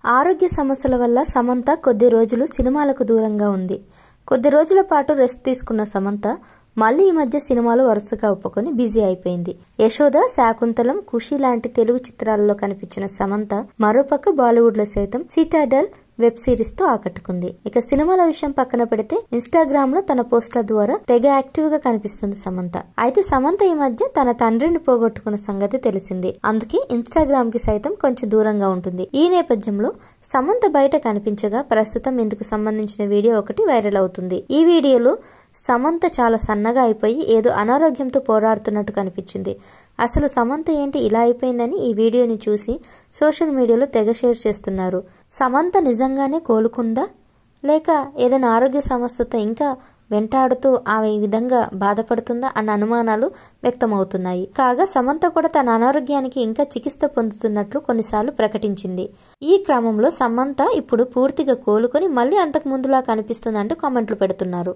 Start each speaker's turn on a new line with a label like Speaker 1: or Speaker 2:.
Speaker 1: ఆరోగ్య సమస్యల వల్ల సమంత కొద్ది రోజులు సినిమాలకు దూరంగా ఉంది. కొద్ది రోజుల పాటు రెస్ట్ తీసుకున్న సమంత మళ్లీ ఈ మధ్య సినిమాలు వరుసగా ఒప్పుకొని బిజీ అయిపోయింది. యశోద, శాకుంతలం, ఖుషి లాంటి తెలుగు చిత్రాలలో కనిపించిన సమంత మరోపక్క బాలీవుడ్ లో సైతం సిటాడెల్ వెబ్ సిరీస్ తో ఆకట్టుకుంది. ఇక సినిమాల విషయం పక్కన పెడితే ఇన్స్టాగ్రామ్ లో తన పోస్టుల ద్వారా తెగ యాక్టివ్ గా కనిపిస్తుంది సమంత. అయితే సమంత ఈ మధ్య తన తండ్రిని పోగొట్టుకున్న సంగతి తెలిసింది. అందుకే ఇన్స్టాగ్రామ్ కి సైతం కొంచెం దూరంగా ఉంటుంది. ఈ నేపథ్యంలో సమంత బయట కనిపించగా ప్రస్తుతం ఇందుకు సంబంధించిన వీడియో ఒకటి వైరల్ అవుతుంది. ఈ వీడియోలో సమంత చాలా సన్నగా అయిపోయి ఏదో అనారోగ్యంతో పోరాడుతున్నట్టు కనిపించింది. అసలు సమంత ఏంటి ఇలా అయిపోయిందని ఈ వీడియోని చూసి సోషల్ మీడియాలో తెగ షేర్ చేస్తున్నారు. సమంత నిజంగానే కోలుకుందా లేక ఏదైనా ఆరోగ్య సమస్యతో ఇంకా వెంటాడుతూ ఆమె ఈ విధంగా బాధపడుతుందా అన్న అనుమానాలు వ్యక్తమవుతున్నాయి. కాగా సమంత కూడా తన అనారోగ్యానికి ఇంకా చికిత్స పొందుతున్నట్లు కొన్నిసార్లు ప్రకటించింది. ఈ క్రమంలో సమంత ఇప్పుడు పూర్తిగా కోలుకొని మళ్లీ అంతకు ముందులా కనిపిస్తుందంటూ కామెంట్లు పెడుతున్నారు.